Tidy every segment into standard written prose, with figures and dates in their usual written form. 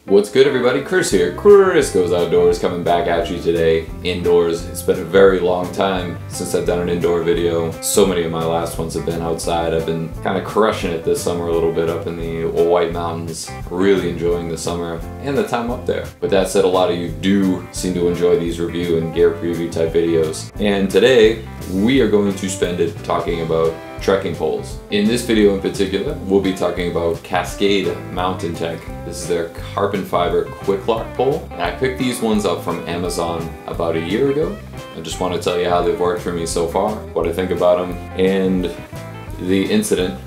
What's good, everybody? Chris here. Chris Goes Outdoors, coming back at you today indoors. It's been a very long time since I've done an indoor video. So many of my last ones have been outside. I've been kind of crushing it this summer a little bit up in the White Mountains. Really enjoying the summer and the time up there. With that said, a lot of you do seem to enjoy these review and gear preview type videos. And today we are going to spend it talking about trekking poles. In this video in particular, we'll be talking about Cascade Mountain Tech. This is their carbon fiber quick lock pole. And I picked these ones up from Amazon about a year ago. I just want to tell you how they've worked for me so far, what I think about them, and the incident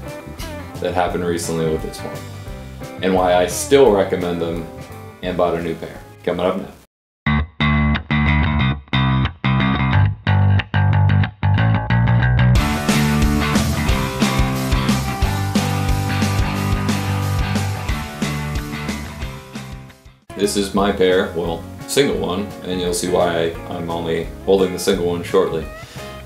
that happened recently with this one, and why I still recommend them and bought a new pair. Coming up now. This is my pair, well, single one, and you'll see why I'm only holding the single one shortly.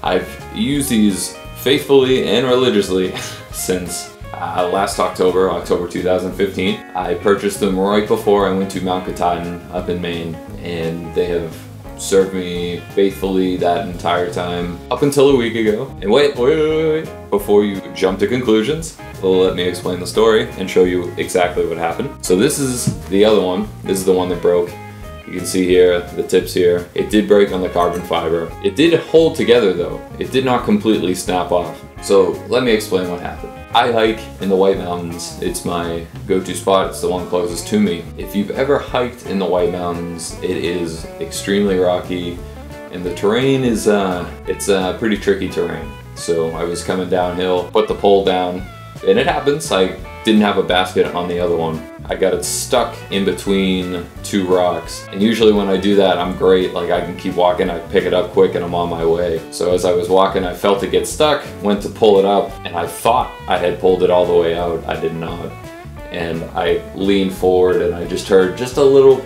I've used these faithfully and religiously since last October 2015. I purchased them right before I went to Mount Katahdin up in Maine, and they have served me faithfully that entire time up until a week ago. And wait, before you jump to conclusions, let me explain the story and show you exactly what happened. So this is the other one. This is the one that broke. You can see here, the tips here. It did break on the carbon fiber. It did hold together though. It did not completely snap off. So let me explain what happened. I hike in the White Mountains. It's my go-to spot. It's the one closest to me. If you've ever hiked in the White Mountains, it is extremely rocky, and the terrain is it's pretty tricky terrain. So I was coming downhill, put the pole down, and it happens. I didn't have a basket on the other one. I got it stuck in between two rocks. And usually when I do that, I'm great. Like, I can keep walking, I pick it up quick, and I'm on my way. So as I was walking, I felt it get stuck, went to pull it up, and I thought I had pulled it all the way out. I did not. And I leaned forward, and I just heard just a little,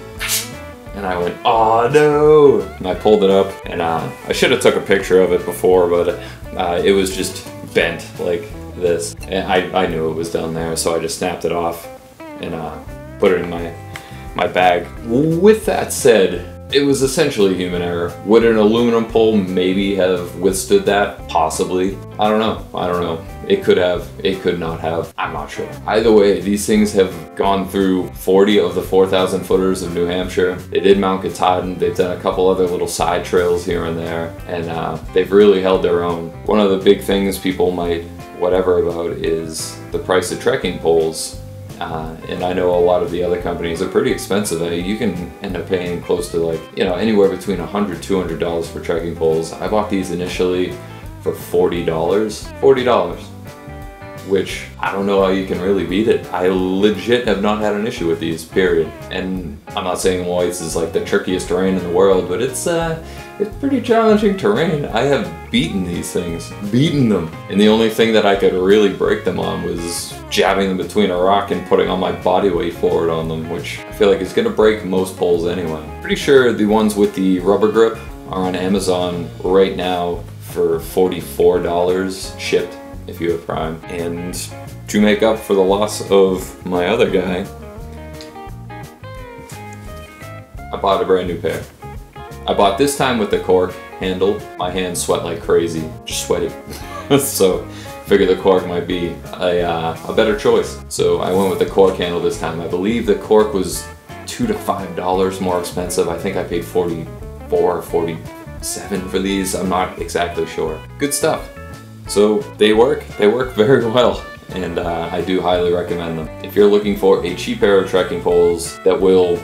and I went, oh no! And I pulled it up, and I should have took a picture of it before, but it was just bent like this. And I knew it was down there, so I just snapped it off and put it in my bag. With that said, it was essentially human error. Would an aluminum pole maybe have withstood that? Possibly. I don't know. It could have, it could not have. I'm not sure. Either way, these things have gone through 40 of the 4,000 footers of New Hampshire. They did Mount Katahdin. They've done a couple other little side trails here and there, and they've really held their own. One of the big things people might whatever about is the price of trekking poles. And I know a lot of the other companies are pretty expensive. You can end up paying close to, like, you know, anywhere between $100, $200 for trekking poles. I bought these initially for $40, which I don't know how you can really beat it. I legit have not had an issue with these, period. And I'm not saying White's is like the trickiest terrain in the world, but it's pretty challenging terrain. I have beaten these things, beaten them. And the only thing that I could really break them on was jabbing them between a rock and putting all my body weight forward on them, which I feel like is gonna break most poles anyway. Pretty sure the ones with the rubber grip are on Amazon right now for $44 shipped if you have Prime. And to make up for the loss of my other guy, I bought a brand new pair. I bought this time with the cork handle. My hands sweat like crazy, just sweaty. So figure the cork might be a better choice. So I went with the cork handle this time. I believe the cork was $2 to $5 more expensive. I think I paid $44 or $47 for these. I'm not exactly sure. Good stuff. So they work very well, and I do highly recommend them. If you're looking for a cheap pair of trekking poles that will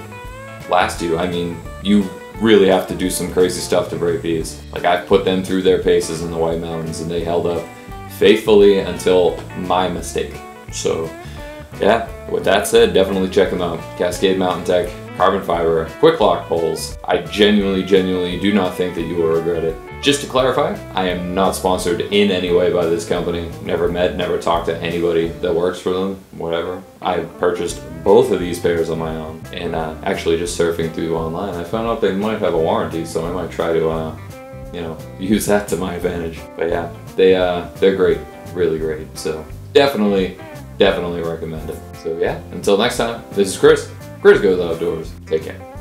last you, I mean, you really have to do some crazy stuff to break these. Like, I've put them through their paces in the White Mountains, and they held up faithfully until my mistake. So yeah, with that said, definitely check them out. Cascade Mountain Tech carbon fiber quick lock poles. I genuinely do not think that you will regret it. Just to clarify, I am not sponsored in any way by this company. Never met, never talked to anybody that works for them, whatever. I purchased both of these pairs on my own, and actually just surfing through online, I found out they might have a warranty, so I might try to, you know, use that to my advantage. But yeah, they're great, really great. So definitely recommend it. So yeah, until next time, this is Chris. Critters Goes Outdoors. Take care.